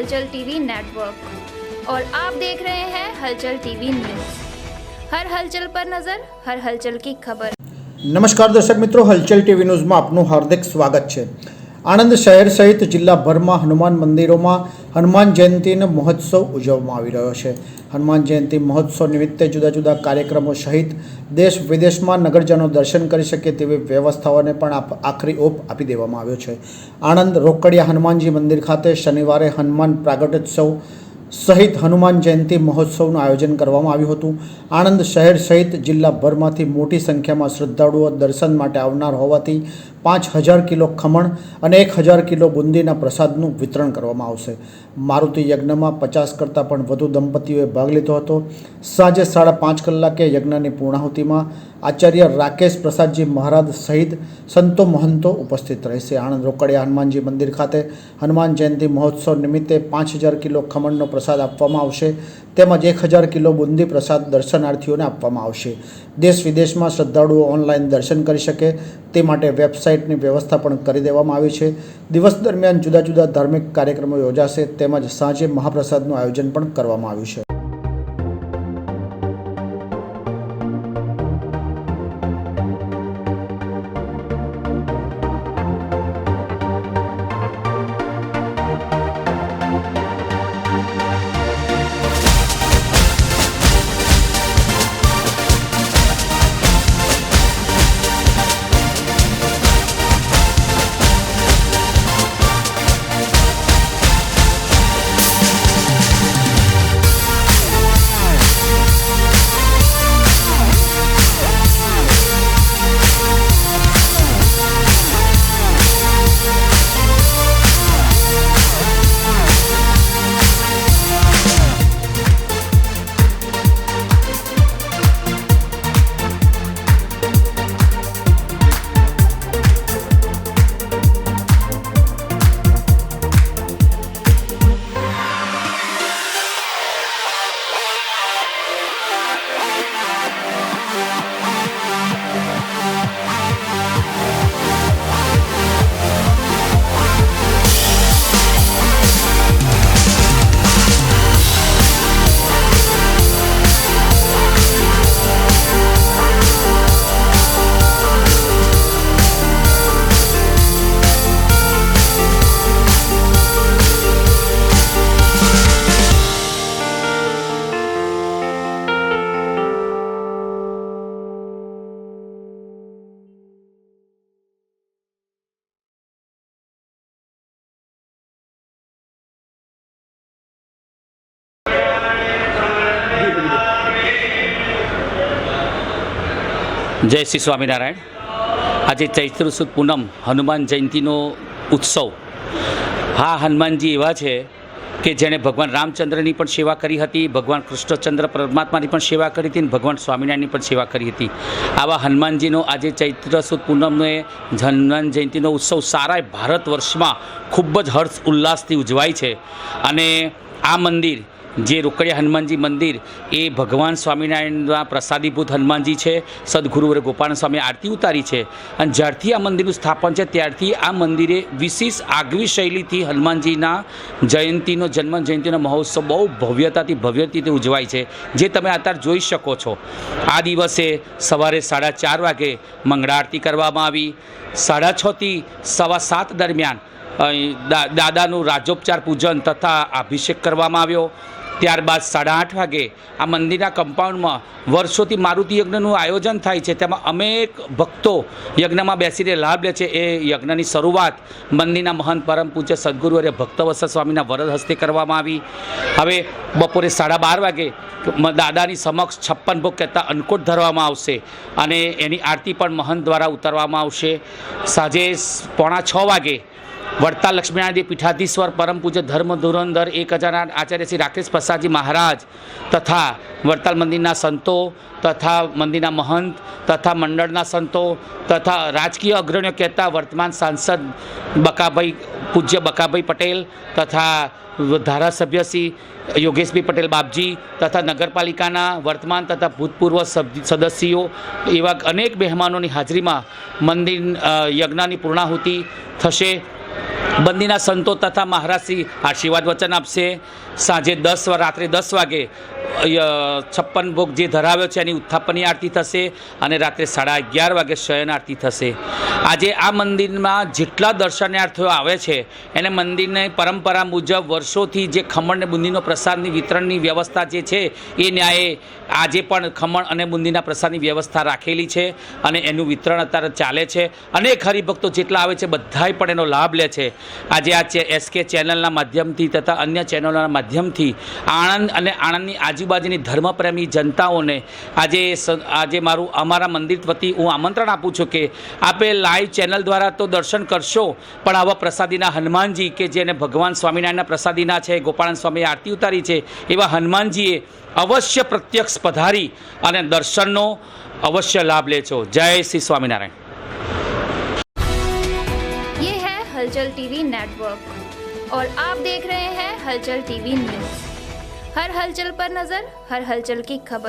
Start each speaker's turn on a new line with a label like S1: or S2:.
S1: हलचल TV network और आप देख रहे हैं हलचल टीवी न्यूज़। हर हलचल पर नजर, हर हलचल की खबर।
S2: नमस्कार दर्शक मित्रों, हलचल टीवी न्यूज़ में आपનું हार्दिक स्वागत है। આણંદ શહેર સહિત જિલ્લાભરમાં હનુમાન મંદિરોમાં હનુમાન જયંતીનો મહોત્સવ ઉજવવામાં આવી રહ્યો છે। હનુમાન જયંતી મહોત્સવ નિમિત્તે જુદા જુદા કાર્યક્રમો સહિત દેશ વિદેશમાં નગરજનો દર્શન કરી શકે તેવી વ્યવસ્થાઓને પણ આખરી ઓપ આપી દેવામાં આવ્યો છે। આણંદ રોકડિયા હનુમાનજી મંદિર ખાતે શનિવારે હનુમાન પ્રાગટ્યોત્સવ સહિત હનુમાન જયંતી મહોત્સવનું આયોજન કરવામાં આવ્યું હતું। આણંદ શહેર સહિત જિલ્લાભરમાંથી મોટી સંખ્યામાં શ્રદ્ધાળુઓ દર્શન માટે આવનાર હોવાથી 5000 કિલો ખમણ અને 1000 કિલો બુંદીના પ્રસાદનું વિતરણ કરવામાં આવશે। મારુતિ યજ્ઞમાં 50 કરતાં પણ વધુ દંપતીઓએ ભાગ લીધો હતો। સાંજે 5:30 કલાકે યજ્ઞની પૂર્ણાહુતિમાં આચાર્ય રાકેશ પ્રસાદજી મહારાજ સહિત સંતો મહંતો ઉપસ્થિત રહેશે। આણંદ રોકડિયા હનુમાનજી મંદિર ખાતે હનુમાન જયંતી મહોત્સવ નિમિત્તે 5000 કિલો ખમણનો પ્રસાદ આપવામાં આવશે તેમજ 1000 કિલો બુંદી પ્રસાદ દર્શનાર્થીઓને આપવામાં આવશે। દેશ વિદેશમાં શ્રદ્ધાળુઓ ઓનલાઈન દર્શન કરી શકે તે માટે વેબસાઇટની વ્યવસ્થા પણ કરી દેવામાં આવી છે। દિવસ દરમિયાન જુદા જુદા ધાર્મિક કાર્યક્રમો યોજાશે તેમજ સાંજે મહાપ્રસાદનું આયોજન પણ કરવામાં આવ્યું છે।
S3: जय श्री स्वामीनारायण। आज चैत्र सुद पूनम हनुमान जयंतीनो उत्सव। हाँ, हनुमानजी एवा छे कि जेणे भगवान रामचंद्रनी पण सेवा करी हती, भगवान कृष्णचंद्र परमात्मानी पण सेवा करी हती, भगवान स्वामिनारायणनी पण सेवा करी हती। आवा हनुमानजीनो आज चैत्र सुद पूनमने हनुमान जयंतीनो उत्सव सारा भारतवर्षमां खूब ज हर्ष उल्लासथी उजवाय छे। अने आ मंदिर जे रोकड़िया हनुमानजी मंदिर ए भगवान स्वामीनारायण प्रसादीभूत हनुमानजी है। सदगुरु गोपाल स्वामी आरती उतारी है और ज्यारथी आ मंदिर स्थापन है त्यारथी आ मंदिरे विशेष आगवी शैली थी हनुमानजीना जयंतीनो जन्म जयंतीनो महोत्सव बहु भव्यताथी उजवाय है। जे तमे अत्यार जोई शको छो। आ दिवसे सवारे 4:30 वागे मंगला आरती करवामां आवी। 6:30 थी 7:15 दरमियान दादानु राजोपचार पूजन तथा अभिषेक करवामां आव्यो। त्यारबाद 8:30 वागे आ मंदिरना कम्पाउंडमां वर्षोथी मारुति यज्ञनुं आयोजन थाय छे। तेमां अनेक भक्तो यज्ञमां बेसीने लाभ ले छे। ए यज्ञनी शरूआत मंदिरना महंत परम पूज्य सद्गुरु अरे भक्तवत्सल स्वामीना वरद हस्ते करवामां आवी। हवे बपोरे 12:30 वागे दादानी समक्ष 56 भोग कहेता अन्नकूट धरवामां आवशे अने एनी आरती पण महंत द्वारा उतारवामां आवशे। साँजे 5:45 वागे वड़ताल लक्ष्मीनारायण पीठाधीश्वर परम पूज्य धर्म धुरंधर 1008 आचार्य श्री राकेश प्रसाद जी महाराज तथा वड़ताल मंदिरना संतो तथा मंदिरना महंत तथा मंडळना संतो तथा राजकीय अग्रणीओ कहता वर्तमान सांसद बकाभाई पूज्य बकाभाई पटेल तथा धारासभ्य श्री योगेशभाई पटेल बापजी तथा नगरपालिकाना वर्तमान तथा भूतपूर्व सदस्यों एवा अनेक मेहमानों की हाजरी में मंदिर यज्ञनी पूर्णाहुति थशे। બંદીના સંતો તથા મહારાજશ્રી આશીર્વાદ વચન આપશે. સાંજે રાત્રે 10 વાગે 56 ભોગ જે ધરાવ્યો છે એની ઉત્થાપનની આરતી થશે અને રાત્રે 11:30 વાગે શયન આરતી થશે. આજે આ મંદિરમાં જેટલા દર્શનાર્થીઓ આવે છે એને મંદિરની પરંપરા મુજબ વર્ષોથી જે ખમણ અને બુંદીનો પ્રસાદની વિતરણની વ્યવસ્થા જે છે એ ન્યાયે આજે પણ ખમણ અને બુંદીના પ્રસાદની વ્યવસ્થા રાખેલી છે અને એનું વિતરણ અત્યારે ચાલે છે. અનેક હરિભક્તો જેટલા આવે છે બધાય પણ એનો લાભ લે છે. આજે આ એસકે ચેનલના માધ્યમથી તથા અન્ય ચેનલોના માધ્યમથી આણંદ અને આણંદની આજુબાજુની ધર્મપ્રેમી જનતાઓને આજે અમારા મંદિર વતી હું આમંત્રણ આપું છું કે આપે લાઈવ ચેનલ દ્વારા તો દર્શન કરશો, પણ આવા પ્રસાદીના હનુમાનજી કે જેને ભગવાન સ્વામિનારાયણના પ્રસાદીના છે, ગોપાળન સ્વામીએ આરતી ઉતારી છે, એવા હનુમાનજીએ અવશ્ય પ્રત્યક્ષ પધારી અને દર્શનનો અવશ્ય લાભ લેજો. જય શ્રી સ્વામિનારાયણ.
S1: ये है हलचल टीवी नेटवर्क और आप देख रहे हैं हलचल टीवी न्यूज़. हर हलचल पर नज़र, हर हलचल की खबर.